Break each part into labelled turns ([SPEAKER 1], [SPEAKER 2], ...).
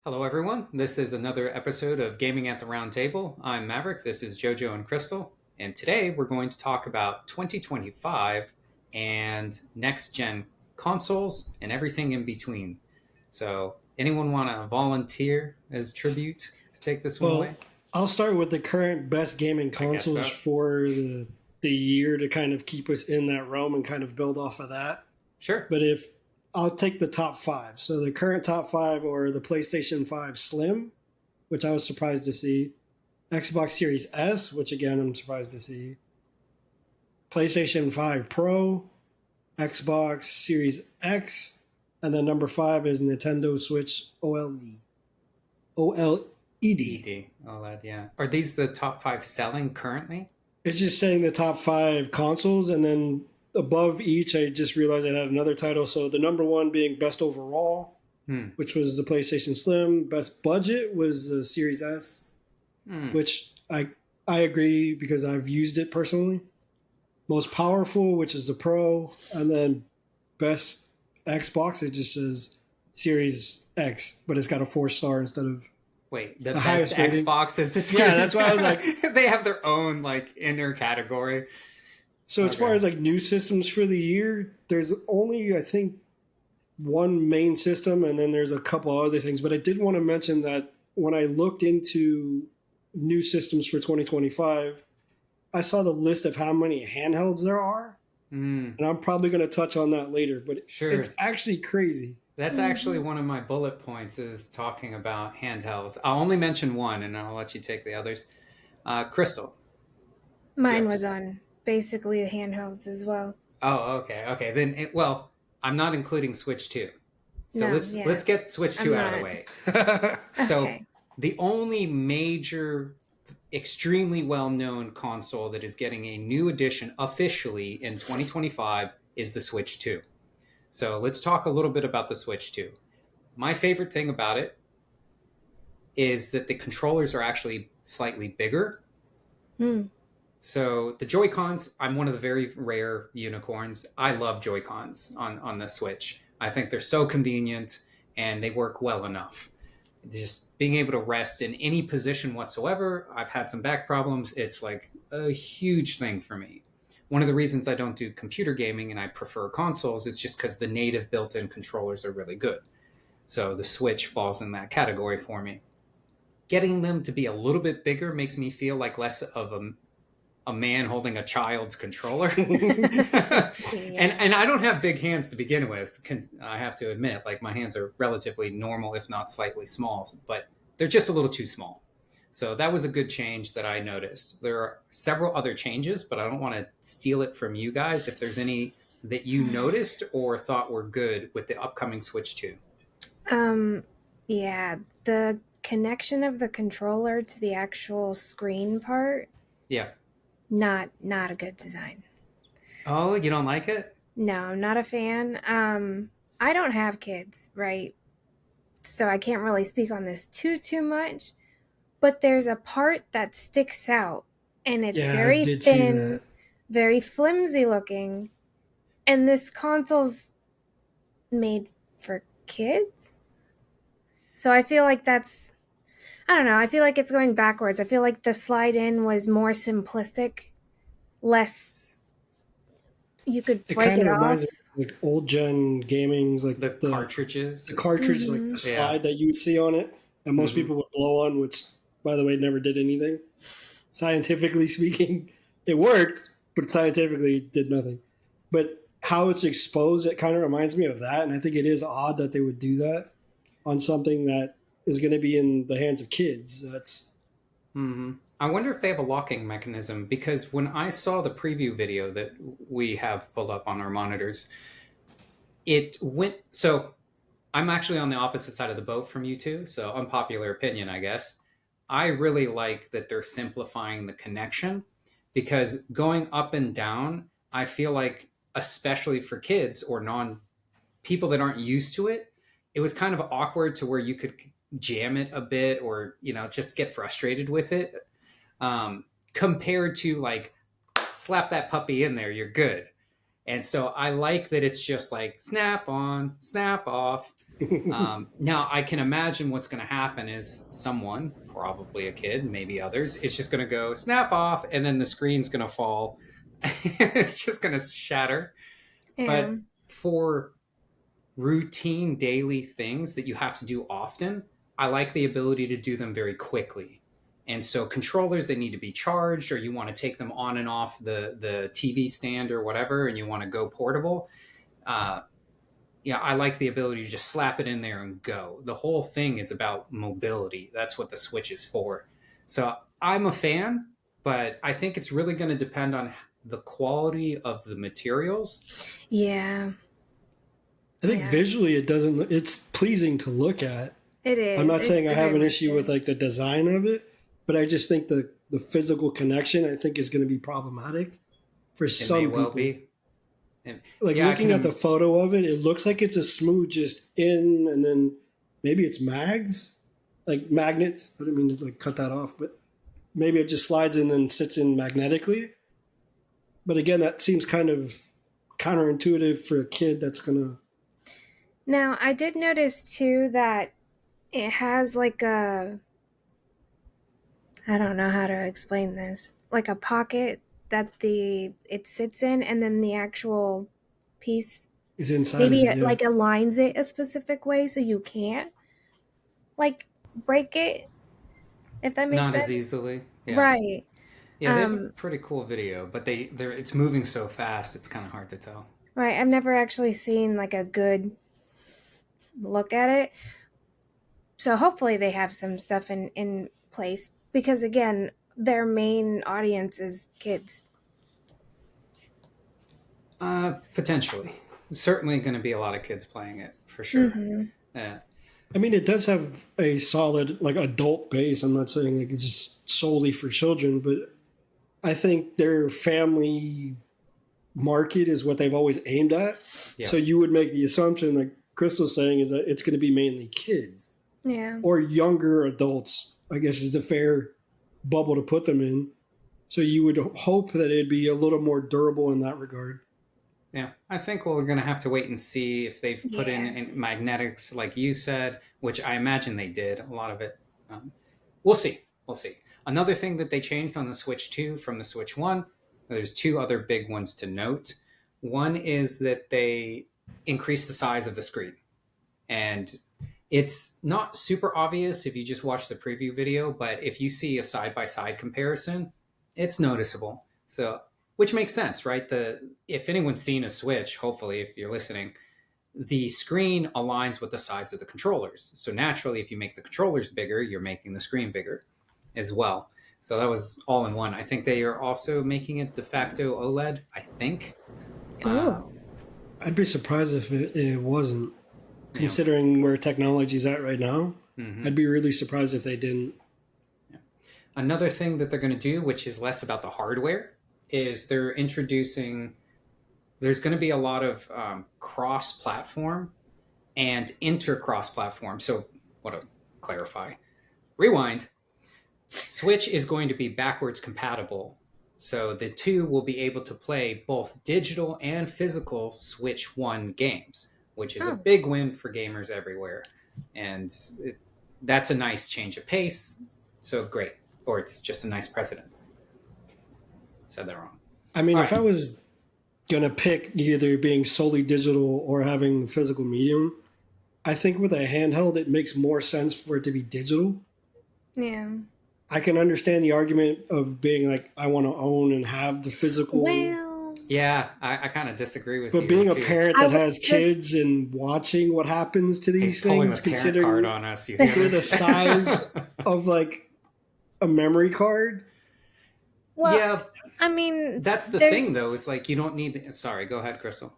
[SPEAKER 1] Hello, everyone. This is another episode of Gaming at the Round Table. I'm Maverick. This is JoJo and Crystal. And today we're going to talk about 2025 and next gen consoles and everything in between. So, anyone want to volunteer as tribute to take this one
[SPEAKER 2] Well,
[SPEAKER 1] away?
[SPEAKER 2] I'll start with the current best gaming
[SPEAKER 1] I guess
[SPEAKER 2] consoles
[SPEAKER 1] so.
[SPEAKER 2] for the year to kind of keep us in that realm and kind of build off of that.
[SPEAKER 1] Sure.
[SPEAKER 2] But if I'll take the top five. So the current top five are the PlayStation 5 Slim, which I was surprised to see, Xbox Series S, which again I'm surprised to see, PlayStation 5 Pro, Xbox Series X, and then number five is Nintendo Switch OLED. OLED.
[SPEAKER 1] ED. OLED, yeah. Are these the top five selling currently?
[SPEAKER 2] It's just saying the top five consoles, and then above each, I just realized I had another title. So the number one being best overall,
[SPEAKER 1] Hmm.
[SPEAKER 2] which was the PlayStation Slim. Best budget was the Series S,
[SPEAKER 1] Hmm.
[SPEAKER 2] which I agree because I've used it personally. Most powerful, which is the Pro, and then best Xbox, it just says Series X, but it's got a 4 star instead of
[SPEAKER 1] Wait, the
[SPEAKER 2] the
[SPEAKER 1] best
[SPEAKER 2] highest rating.
[SPEAKER 1] Xbox is the
[SPEAKER 2] Yeah,
[SPEAKER 1] series.
[SPEAKER 2] that's why I was like,
[SPEAKER 1] They have their own inner category.
[SPEAKER 2] so as far
[SPEAKER 1] Okay.
[SPEAKER 2] as like new systems for the year, there's only I think one main system, and then there's a couple other things. But I did want to mention that when I looked into new systems for 2025, I saw the list of how many handhelds there are,
[SPEAKER 1] Mm,
[SPEAKER 2] and I'm probably going to touch on that later. But it's
[SPEAKER 1] sure.
[SPEAKER 2] actually crazy.
[SPEAKER 1] That's actually
[SPEAKER 3] Mhm.
[SPEAKER 1] one of my bullet points is talking about handhelds. I'll only mention one and I'll let you take the others. Crystal, you
[SPEAKER 3] Mine
[SPEAKER 1] have to
[SPEAKER 3] was
[SPEAKER 1] say.
[SPEAKER 3] on basically the handhelds as well.
[SPEAKER 1] Oh, okay. Okay. Well, I'm not including Switch 2. So
[SPEAKER 3] No,
[SPEAKER 1] let's
[SPEAKER 3] yeah,
[SPEAKER 1] get Switch
[SPEAKER 3] I'm
[SPEAKER 1] 2 out of the
[SPEAKER 3] not.
[SPEAKER 1] way.
[SPEAKER 2] Yeah,
[SPEAKER 1] So
[SPEAKER 3] Okay.
[SPEAKER 1] the only major extremely well-known console that is getting a new edition officially in 2025 is the Switch 2. So let's talk a little bit about the Switch 2. My favorite thing about it is that the controllers are actually slightly bigger.
[SPEAKER 3] Hmm.
[SPEAKER 1] So the Joy Cons, I'm one of the very rare unicorns. I love Joy Cons on the Switch. I think they're so convenient and they work well enough. Just being able to rest in any position whatsoever. I've had some back problems. It's like a huge thing for me. One of the reasons I don't do computer gaming and I prefer consoles is just because the native built in controllers are really good. So the Switch falls in that category for me. Getting them to be a little bit bigger makes me feel like less of a man holding a child's controller.
[SPEAKER 3] Yeah.
[SPEAKER 1] And I don't have big hands to begin with. I have to admit, like my hands are relatively normal, if not slightly small, but they're just a little too small. So that was a good change that I noticed. There are several other changes, but I don't want to steal it from you guys. If there's any that you noticed or thought were good with the upcoming Switch 2.
[SPEAKER 3] Um, yeah, the connection of the controller to the actual screen part,
[SPEAKER 1] Yeah.
[SPEAKER 3] not a good design.
[SPEAKER 1] Oh, you don't like it?
[SPEAKER 3] No, I'm not a fan. I don't have kids, right? So I can't really speak on this too much, but there's a part that sticks out and it's
[SPEAKER 2] I
[SPEAKER 3] very
[SPEAKER 2] did see
[SPEAKER 3] thin,
[SPEAKER 2] that.
[SPEAKER 3] very flimsy looking, and this console's made for kids. So I feel like I don't know, I feel like it's going backwards. I feel like the slide in was more simplistic, less you could
[SPEAKER 2] It
[SPEAKER 3] break
[SPEAKER 2] kind
[SPEAKER 3] it
[SPEAKER 2] of
[SPEAKER 3] off.
[SPEAKER 2] reminds me of like old gen gaming's like
[SPEAKER 1] The
[SPEAKER 2] the
[SPEAKER 1] cartridges?
[SPEAKER 2] cartridge, like the
[SPEAKER 3] Mhm.
[SPEAKER 1] Yeah.
[SPEAKER 2] slide that you would see on it, and most
[SPEAKER 1] Mm-hmm.
[SPEAKER 2] people would blow on, which, by the way, never did anything. Scientifically speaking, it worked, but scientifically it did nothing. But how it's exposed, it kind of reminds me of that, and I think it is odd that they would do that on something that is going to be in the hands of kids. That's
[SPEAKER 1] Mm-hmm. I wonder if they have a locking mechanism because when I saw the preview video that we have pulled up on our monitors, it went. So I'm actually on the opposite side of the boat from you two. So unpopular opinion, I guess. I really like that they're simplifying the connection because going up and down, I feel like, especially for kids or non people that aren't used to it, it was kind of awkward to where you could jam it a bit or, just get frustrated with it. Compared to like slap that puppy in there, you're good. And so I like that it's just like snap on, snap off. Now, I can imagine what's going to happen is someone, probably a kid, maybe others, is just going to go snap off, and then the screen's going to fall. It's just going to shatter.
[SPEAKER 3] Yeah.
[SPEAKER 1] But for routine daily things that you have to do often, I like the ability to do them very quickly. And so controllers that need to be charged, or you want to take them on and off the TV stand or whatever, and you want to go portable, uh, yeah, I like the ability to just slap it in there and go. The whole thing is about mobility. That's what the Switch is for. So I'm a fan, but I think it's really going to depend on the quality of the materials.
[SPEAKER 3] Yeah.
[SPEAKER 2] I think
[SPEAKER 3] Yeah.
[SPEAKER 2] visually it's pleasing to look at.
[SPEAKER 3] It is.
[SPEAKER 2] I'm not
[SPEAKER 3] It
[SPEAKER 2] saying I have
[SPEAKER 3] very
[SPEAKER 2] an
[SPEAKER 3] much
[SPEAKER 2] issue with
[SPEAKER 3] is.
[SPEAKER 2] like the design of it, but I just think the physical connection I think is going to be problematic for
[SPEAKER 1] It
[SPEAKER 2] some
[SPEAKER 1] may
[SPEAKER 2] people.
[SPEAKER 1] well be. And,
[SPEAKER 2] Like
[SPEAKER 1] yeah, I
[SPEAKER 2] looking
[SPEAKER 1] can
[SPEAKER 2] at the photo of it, it looks like it's a smooth just in, and then maybe it's mags, like magnets. I didn't mean to like cut that off, but maybe it just slides in and sits in magnetically. But again, that seems kind of counterintuitive for a kid that's gonna.
[SPEAKER 3] Now, I did notice too that it has like a, I don't know how to explain this, like a pocket that the it sits in, and then the actual piece
[SPEAKER 2] Is inside of
[SPEAKER 3] maybe
[SPEAKER 2] it,
[SPEAKER 3] it
[SPEAKER 2] yeah.
[SPEAKER 3] like aligns it a specific way so you can't like break it, if that makes
[SPEAKER 1] not as
[SPEAKER 3] sense.
[SPEAKER 1] easily. Yeah.
[SPEAKER 3] Right.
[SPEAKER 1] Yeah, they have a
[SPEAKER 3] Um,
[SPEAKER 1] pretty cool video, but they're it's moving so fast, it's kind of hard to tell.
[SPEAKER 3] right. I've never actually seen like a good look at it. So hopefully they have some stuff in place because again, their main audience is kids.
[SPEAKER 1] Potentially. Certainly going to be a lot of kids playing it for sure.
[SPEAKER 3] Mm-hmm.
[SPEAKER 1] Yeah.
[SPEAKER 2] I mean, it does have a solid like adult base. I'm not saying like it's just solely for children, but I think their family market is what they've always aimed at.
[SPEAKER 1] Yeah.
[SPEAKER 2] So you would make the assumption, like Crystal's saying, is that it's going to be mainly kids
[SPEAKER 3] Yeah.
[SPEAKER 2] or younger adults, I guess is the fair bubble to put them in. So you would hope that it'd be a little more durable in that regard.
[SPEAKER 1] Yeah, I think we're going to have to wait and see if they've put
[SPEAKER 3] Yeah.
[SPEAKER 1] in magnetics, like you said, which I imagine they did. A lot of it. We'll see. We'll see. Another thing that they changed on the Switch 2 from the Switch 1, there's two other big ones to note. One is that they increased the size of the screen. And it's not super obvious if you just watch the preview video, but if you see a side by side comparison, it's noticeable. So, which makes sense, right? If anyone's seen a Switch, hopefully, if you're listening, the screen aligns with the size of the controllers. So naturally, if you make the controllers bigger, you're making the screen bigger as well. So that was all in one. I think they are also making it de facto OLED, I think.
[SPEAKER 3] Ooh.
[SPEAKER 2] I'd be surprised if it wasn't, considering where technology's at right now.
[SPEAKER 1] Mhm.
[SPEAKER 2] I'd be really surprised if they didn't.
[SPEAKER 1] Another thing that they're going to do, which is less about the hardware, is they're introducing. There's going to be a lot of cross-platform and inter-cross-platform. So, what to clarify? Rewind. Switch is going to be backwards compatible. So the two will be able to play both digital and physical Switch 1 games, which is a
[SPEAKER 3] Oh.
[SPEAKER 1] big win for gamers everywhere. And that's a nice change of pace. So great. Or it's just a nice precedence. Said that wrong.
[SPEAKER 2] I mean,
[SPEAKER 1] All
[SPEAKER 2] if
[SPEAKER 1] right.
[SPEAKER 2] I was going to pick either being solely digital or having physical medium, I think with a handheld, it makes more sense for it to be digital.
[SPEAKER 3] Yeah.
[SPEAKER 2] I can understand the argument of being like, I want to own and have the physical.
[SPEAKER 3] Well,
[SPEAKER 1] Yeah, I kind of disagree with you.
[SPEAKER 2] But being a
[SPEAKER 1] too.
[SPEAKER 2] parent
[SPEAKER 3] I
[SPEAKER 2] that
[SPEAKER 3] was
[SPEAKER 2] has
[SPEAKER 3] just-
[SPEAKER 2] kids and watching what happens to
[SPEAKER 1] He's
[SPEAKER 2] these
[SPEAKER 1] pulling
[SPEAKER 2] things,
[SPEAKER 1] the parent
[SPEAKER 2] considering
[SPEAKER 1] card on us. You hear
[SPEAKER 2] for the
[SPEAKER 1] this?
[SPEAKER 2] size of like a memory card.
[SPEAKER 3] well,
[SPEAKER 1] yeah,
[SPEAKER 3] I mean,
[SPEAKER 1] that's the
[SPEAKER 3] there's-
[SPEAKER 1] thing, though. Is like you don't need. Sorry, go ahead, Crystal.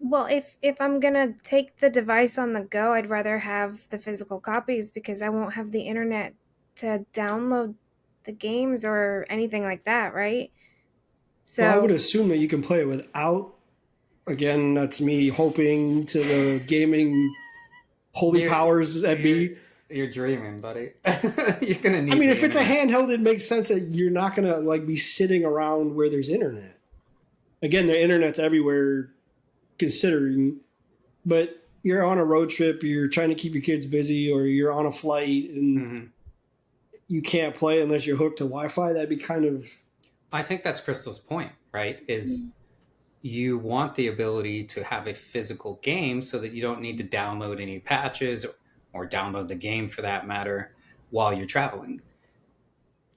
[SPEAKER 3] well, if I'm gonna take the device on the go, I'd rather have the physical copies because I won't have the internet to download the games or anything like that, right? So
[SPEAKER 2] Well, I would assume that you can play it without. Again, that's me hoping to the gaming holy
[SPEAKER 1] You're-
[SPEAKER 2] powers that be.
[SPEAKER 1] You're dreaming, buddy. You're gonna need.
[SPEAKER 2] I mean,
[SPEAKER 1] the
[SPEAKER 2] if it's a
[SPEAKER 1] internet.
[SPEAKER 2] handheld, it makes sense that you're not gonna like be sitting around where there's internet. Again, the internet's everywhere, considering. But you're on a road trip, you're trying to keep your kids busy, or you're on a flight and
[SPEAKER 1] Mhm.
[SPEAKER 2] you can't play unless you're hooked to Wi-Fi, that'd be kind of
[SPEAKER 1] I think that's Crystal's point, right? Is you want the ability to have a physical game so that you don't need to download any patches or download the game for that matter while you're traveling.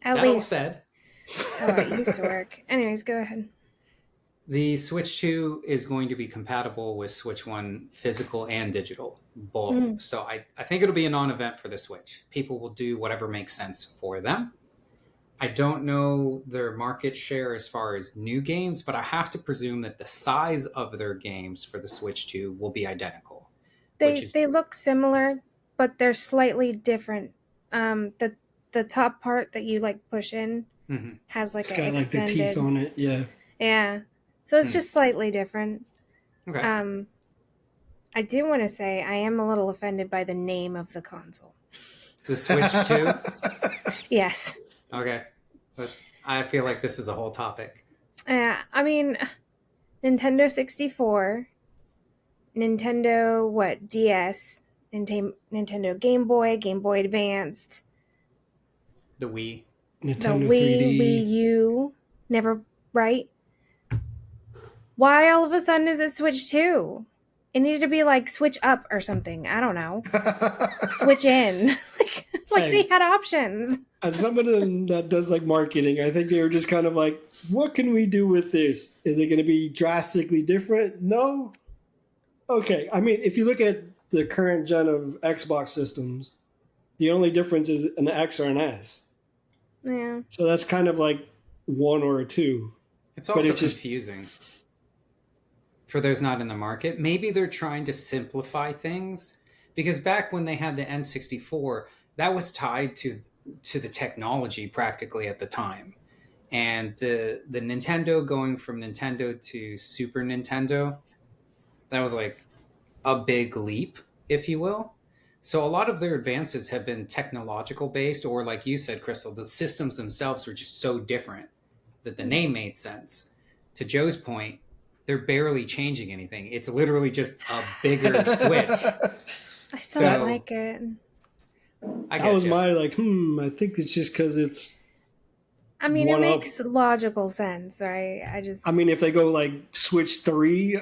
[SPEAKER 3] At
[SPEAKER 1] That all
[SPEAKER 3] least
[SPEAKER 1] said,
[SPEAKER 3] that's how it used to work. Anyways, go ahead.
[SPEAKER 1] the Switch 2 is going to be compatible with Switch 1 physical and digital, both.
[SPEAKER 3] Mm.
[SPEAKER 1] So I think it'll be a non event for the Switch. People will do whatever makes sense for them. I don't know their market share as far as new games, but I have to presume that the size of their games for the Switch 2 will be identical.
[SPEAKER 3] They look similar, but they're slightly different. The top part that you like push in
[SPEAKER 1] Mhm.
[SPEAKER 3] has like
[SPEAKER 2] it's
[SPEAKER 3] an
[SPEAKER 2] got like the
[SPEAKER 3] extended.
[SPEAKER 2] teeth on it. Yeah.
[SPEAKER 3] Yeah, so it's
[SPEAKER 1] Hmm.
[SPEAKER 3] just slightly different.
[SPEAKER 1] Okay.
[SPEAKER 3] I do want to say I am a little offended by the name of the console.
[SPEAKER 1] The Switch 2?
[SPEAKER 3] Yes.
[SPEAKER 1] Okay. But I feel like this is a whole topic.
[SPEAKER 3] I mean, Nintendo 64, Nintendo DS, Nintendo Game Boy Advanced,
[SPEAKER 1] The Wii.
[SPEAKER 2] Nintendo
[SPEAKER 3] the
[SPEAKER 2] 3D.
[SPEAKER 3] Wii U, never right. Why all of a sudden is it Switch 2? It needed to be like Switch Up or something. I don't know. Switch in. like
[SPEAKER 2] Hey.
[SPEAKER 3] they had options.
[SPEAKER 2] As someone that does like marketing, I think they were just kind of like, what can we do with this? Is it going to be drastically different? No. Okay. I mean, if you look at the current gen of Xbox systems, the only difference is an X or an S.
[SPEAKER 3] Yeah.
[SPEAKER 2] So that's kind of like one or a two.
[SPEAKER 1] It's also
[SPEAKER 2] it's just-
[SPEAKER 1] confusing for those not in the market. Maybe they're trying to simplify things because back when they had the N64, that was tied to the technology practically at the time. And the Nintendo going from Nintendo to Super Nintendo, that was like a big leap, if you will. So a lot of their advances have been technological based, or like you said, Crystal, the systems themselves were just so different that the name made sense. To Joe's point, they're barely changing anything. It's literally just a bigger Switch.
[SPEAKER 3] I still
[SPEAKER 1] So-
[SPEAKER 3] don't like it.
[SPEAKER 1] I
[SPEAKER 2] That
[SPEAKER 1] get
[SPEAKER 2] was
[SPEAKER 1] you.
[SPEAKER 2] my like, I think it's just because it's,
[SPEAKER 3] I mean, it
[SPEAKER 2] One up.
[SPEAKER 3] makes logical sense, right?
[SPEAKER 2] I mean, if they go like Switch 3,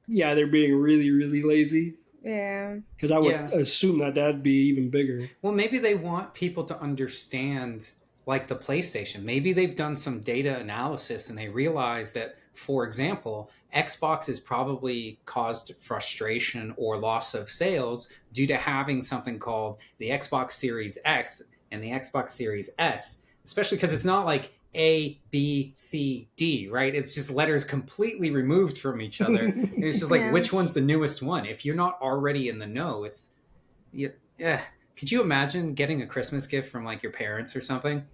[SPEAKER 2] yeah, they're being really, really lazy.
[SPEAKER 3] Yeah.
[SPEAKER 2] Because I would
[SPEAKER 1] Yeah.
[SPEAKER 2] assume that that'd be even bigger.
[SPEAKER 1] Well, maybe they want people to understand, like the PlayStation. Maybe they've done some data analysis and they realize that, for example, Xbox has probably caused frustration or loss of sales due to having something called the Xbox Series X and the Xbox Series S, especially because it's not like A, B, C, D, right? It's just letters completely removed from each other. And it's just like,
[SPEAKER 3] Yeah.
[SPEAKER 1] which one's the newest one? If you're not already in the know, it's, yeah. Could you imagine getting a Christmas gift from like your parents or something?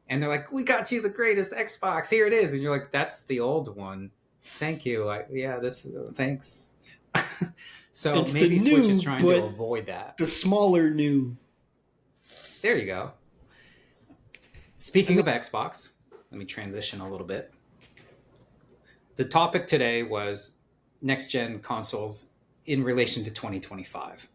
[SPEAKER 1] And they're like, we got you the greatest Xbox. Here it is. And you're like, that's the old one. Thank you. Thanks. So
[SPEAKER 2] It's the
[SPEAKER 1] maybe Switch is
[SPEAKER 2] new,
[SPEAKER 1] trying
[SPEAKER 2] but-
[SPEAKER 1] to avoid that.
[SPEAKER 2] The smaller new.
[SPEAKER 1] There you go. Speaking of Xbox, let me transition a little bit. The topic today was next gen consoles in relation to 2025.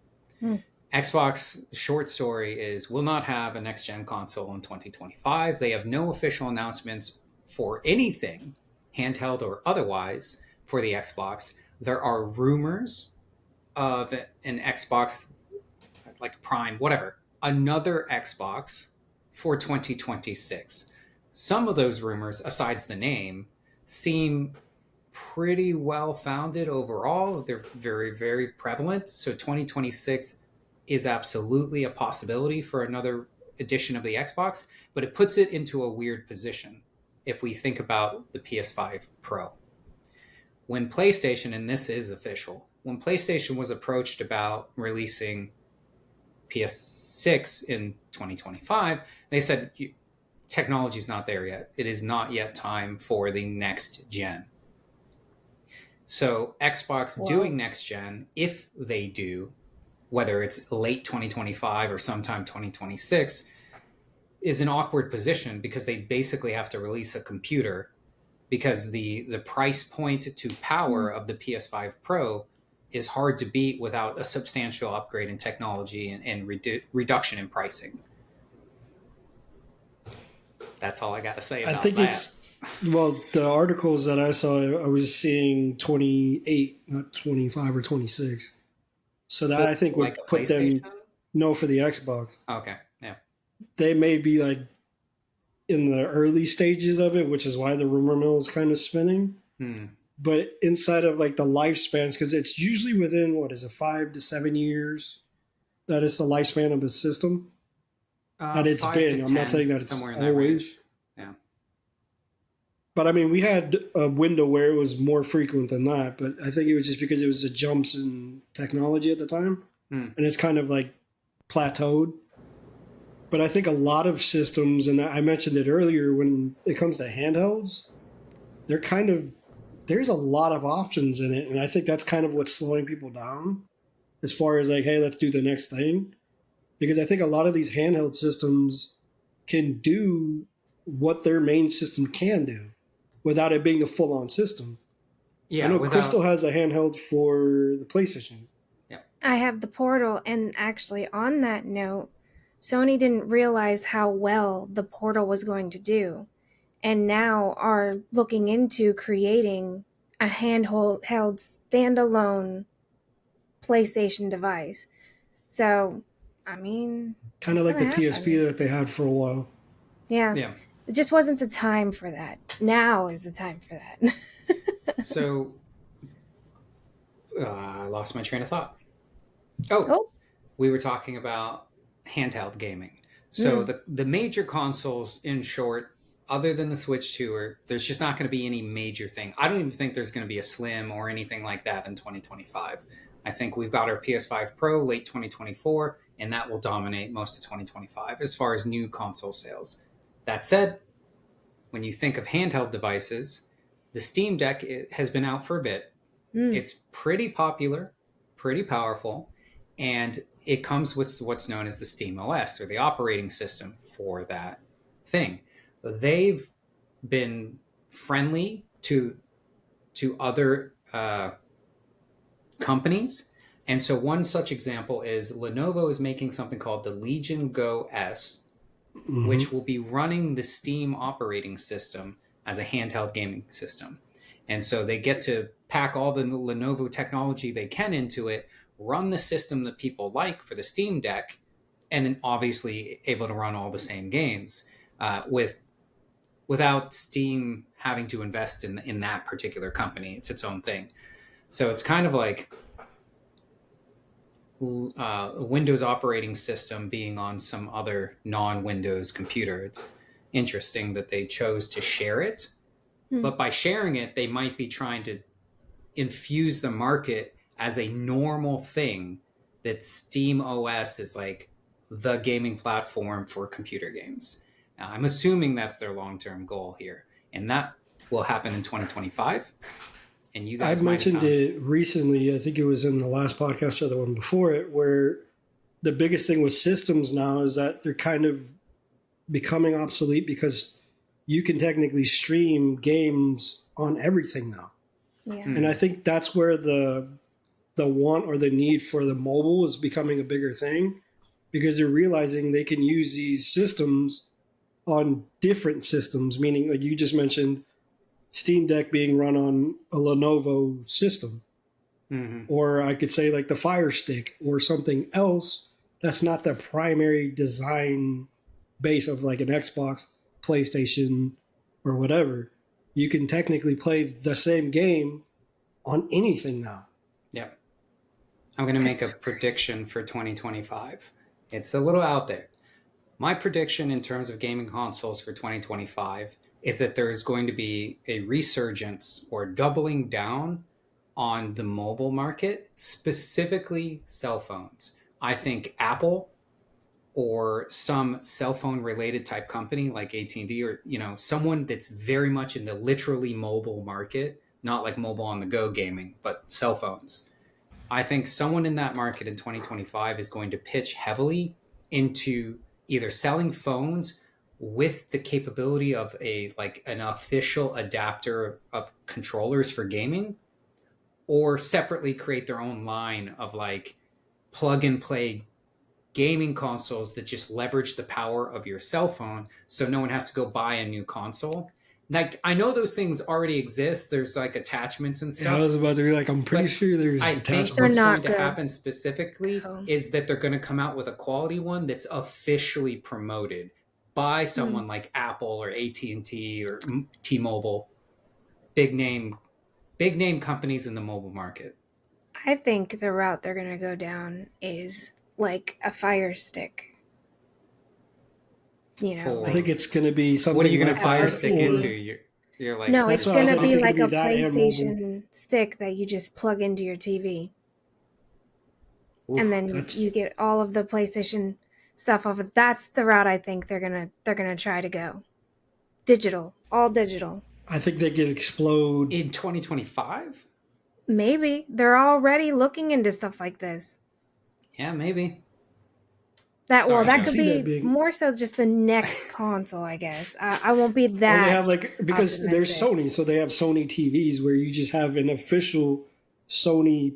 [SPEAKER 1] Xbox short story is will not have a next gen console in 2025. They have no official announcements for anything, handheld or otherwise, for the Xbox. There are rumors of an Xbox, like Prime, whatever, another Xbox for 2026. Some of those rumors, aside the name, seem pretty well founded overall. They're very, very prevalent. So 2026 is absolutely a possibility for another edition of the Xbox, but it puts it into a weird position if we think about the PS5 Pro. When PlayStation, and this is official, when PlayStation was approached about releasing PS6 in 2025, they said, technology's not there yet. It is not yet time for the next gen. So Xbox
[SPEAKER 3] Wow.
[SPEAKER 1] doing next gen, if they do, whether it's late 2025 or sometime 2026, is an awkward position because they basically have to release a computer because the price point to power of the PS5 Pro is hard to beat without a substantial upgrade in technology and reduction in pricing. That's all I got to say
[SPEAKER 2] I
[SPEAKER 1] about
[SPEAKER 2] think
[SPEAKER 1] that.
[SPEAKER 2] it's well, the articles that I saw, I was seeing 28, not 25 or 26. So that
[SPEAKER 1] For,
[SPEAKER 2] I think would
[SPEAKER 1] like a
[SPEAKER 2] put them
[SPEAKER 1] PlayStation?
[SPEAKER 2] no for the Xbox.
[SPEAKER 1] Okay, yeah.
[SPEAKER 2] They may be like in the early stages of it, which is why the rumor mill is kind of spinning.
[SPEAKER 1] Hmm.
[SPEAKER 2] But inside of like the lifespans, because it's usually within what is it, 5 to 7 years that is the lifespan of a system that it's
[SPEAKER 1] 5
[SPEAKER 2] been.
[SPEAKER 1] to
[SPEAKER 2] I'm not
[SPEAKER 1] 10,
[SPEAKER 2] saying that it's
[SPEAKER 1] somewhere in that
[SPEAKER 2] always.
[SPEAKER 1] range. Yeah.
[SPEAKER 2] But I mean, we had a window where it was more frequent than that. But I think it was just because it was the jumps in technology at the time,
[SPEAKER 1] Hmm.
[SPEAKER 2] and it's kind of like plateaued. But I think a lot of systems, and I mentioned it earlier, when it comes to handhelds, they're kind of there's a lot of options in it, and I think that's kind of what's slowing people down as far as like, hey, let's do the next thing, because I think a lot of these handheld systems can do what their main system can do without it being a full-on system. I
[SPEAKER 1] Yeah,
[SPEAKER 2] know Crystal
[SPEAKER 1] without.
[SPEAKER 2] has a handheld for the PlayStation.
[SPEAKER 1] Yeah.
[SPEAKER 3] I have the Portal, and actually, on that note, Sony didn't realize how well the Portal was going to do, and now are looking into creating a handheld standalone PlayStation device. So, I mean,
[SPEAKER 2] Kind
[SPEAKER 3] it's
[SPEAKER 2] of like
[SPEAKER 3] gonna
[SPEAKER 2] the PSP
[SPEAKER 3] happen.
[SPEAKER 2] that they had for a while.
[SPEAKER 3] Yeah,
[SPEAKER 1] Yeah.
[SPEAKER 3] it just wasn't the time for that. Now is the time for that.
[SPEAKER 1] So I lost my train of thought. Oh,
[SPEAKER 3] Oh,
[SPEAKER 1] we were talking about handheld gaming. So the major consoles, in short, other than the Switch 2, there's just not going to be any major thing. I don't even think there's going to be a Slim or anything like that in 2025. I think we've got our PS5 Pro late 2024, and that will dominate most of 2025 as far as new console sales. That said, when you think of handheld devices, the Steam Deck has been out for a bit. It's pretty popular, pretty powerful, and it comes with what's known as the Steam OS, or the operating system for that thing. They've been friendly to other companies, and so one such example is Lenovo is making something called the Legion Go S, which will be running the Steam operating system as a handheld gaming system. And so they get to pack all the Lenovo technology they can into it, run the system that people like for the Steam Deck, and then obviously able to run all the same games without Steam having to invest in that particular company. It's its own thing. So it's kind of like a Windows operating system being on some other non-Windows computer. It's interesting that they chose to share it, but by sharing it, they might be trying to infuse the market as a normal thing, that Steam OS is like the gaming platform for computer games. Now, I'm assuming that's their long-term goal here, and that will happen in 2025. And you guys
[SPEAKER 2] I've
[SPEAKER 1] might have
[SPEAKER 2] mentioned
[SPEAKER 1] found
[SPEAKER 2] it recently. I think it was in the last podcast or the one before it, where the biggest thing with systems now is that they're kind of becoming obsolete because you can technically stream games on everything now.
[SPEAKER 3] yeah.
[SPEAKER 2] And I think that's where the want or the need for the mobile is becoming a bigger thing, because they're realizing they can use these systems on different systems, meaning like you just mentioned Steam Deck being run on a Lenovo system.
[SPEAKER 1] Mm-hmm.
[SPEAKER 2] Or I could say like the Fire Stick or something else that's not the primary design base of like an Xbox, PlayStation, or whatever. You can technically play the same game on anything now.
[SPEAKER 1] Yep. I'm going to make
[SPEAKER 3] That's
[SPEAKER 1] a
[SPEAKER 3] so
[SPEAKER 1] prediction for 2025. It's a little out there. My prediction in terms of gaming consoles for 2025 is that there is going to be a resurgence or doubling down on the mobile market, specifically cell phones. I think Apple or some cell phone related type company like AT&T, or someone that's very much in the literally mobile market, not like mobile on the go gaming, but cell phones. I think someone in that market in 2025 is going to pitch heavily into either selling phones with the capability of an official adapter of controllers for gaming, or separately create their own line of like plug and play gaming consoles that just leverage the power of your cell phone, so no one has to go buy a new console. Like, I know those things already exist. There's like attachments and
[SPEAKER 2] Yeah, I
[SPEAKER 1] stuff.
[SPEAKER 2] was about to be like, I'm pretty
[SPEAKER 1] But
[SPEAKER 2] sure there's
[SPEAKER 1] I think
[SPEAKER 2] attachments.
[SPEAKER 3] They're
[SPEAKER 1] what's
[SPEAKER 3] not
[SPEAKER 1] going to
[SPEAKER 3] good.
[SPEAKER 1] happen specifically
[SPEAKER 3] Oh.
[SPEAKER 1] is that they're going to come out with a quality one that's officially promoted by someone like Apple or AT&T or T-Mobile, big name companies in the mobile market.
[SPEAKER 3] I think the route they're going to go down is like a Fire Stick. You know,
[SPEAKER 1] For-
[SPEAKER 2] I think it's going to be something.
[SPEAKER 1] What are you going to
[SPEAKER 2] like
[SPEAKER 1] fire
[SPEAKER 2] that,
[SPEAKER 1] stick
[SPEAKER 2] or-
[SPEAKER 1] into? You're like,
[SPEAKER 3] no,
[SPEAKER 2] That's
[SPEAKER 3] it's
[SPEAKER 2] what I was
[SPEAKER 3] going to
[SPEAKER 2] saying.
[SPEAKER 3] be
[SPEAKER 2] It's
[SPEAKER 3] like
[SPEAKER 2] gonna
[SPEAKER 3] a
[SPEAKER 2] be that and mobile.
[SPEAKER 3] PlayStation stick that you just plug into your TV,
[SPEAKER 1] oof,
[SPEAKER 3] and then
[SPEAKER 2] that's-
[SPEAKER 3] you get all of the PlayStation stuff off of. That's the route I think they're gonna try to go. Digital, all digital.
[SPEAKER 2] I think they could explode.
[SPEAKER 1] in 2025?
[SPEAKER 3] Maybe they're already looking into stuff like this.
[SPEAKER 1] Yeah, maybe.
[SPEAKER 3] That
[SPEAKER 1] Sorry,
[SPEAKER 3] well, that
[SPEAKER 1] Joe.
[SPEAKER 3] could
[SPEAKER 2] See that
[SPEAKER 3] be
[SPEAKER 2] being-
[SPEAKER 3] more so just the next console, I guess. I won't be
[SPEAKER 2] Or they
[SPEAKER 3] that.
[SPEAKER 2] have like, because there's
[SPEAKER 3] optimistic.
[SPEAKER 2] Sony, so they have Sony TVs where you just have an official Sony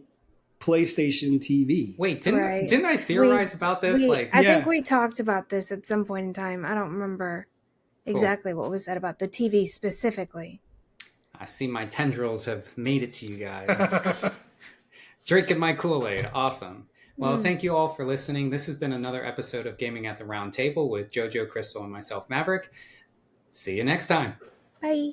[SPEAKER 2] PlayStation TV.
[SPEAKER 1] Wait,
[SPEAKER 3] Right.
[SPEAKER 1] didn't I theorize about this?
[SPEAKER 3] I
[SPEAKER 2] Yeah.
[SPEAKER 3] think we talked about this at some point in time. I don't remember exactly what was said about the TV specifically.
[SPEAKER 1] I see my tendrils have made it to you guys. Drinking my Kool-Aid. Awesome. Well, thank you all for listening. This has been another episode of Gaming at the Round Table with JoJo, Crystal, and myself, Maverick. See you next time.
[SPEAKER 3] Bye.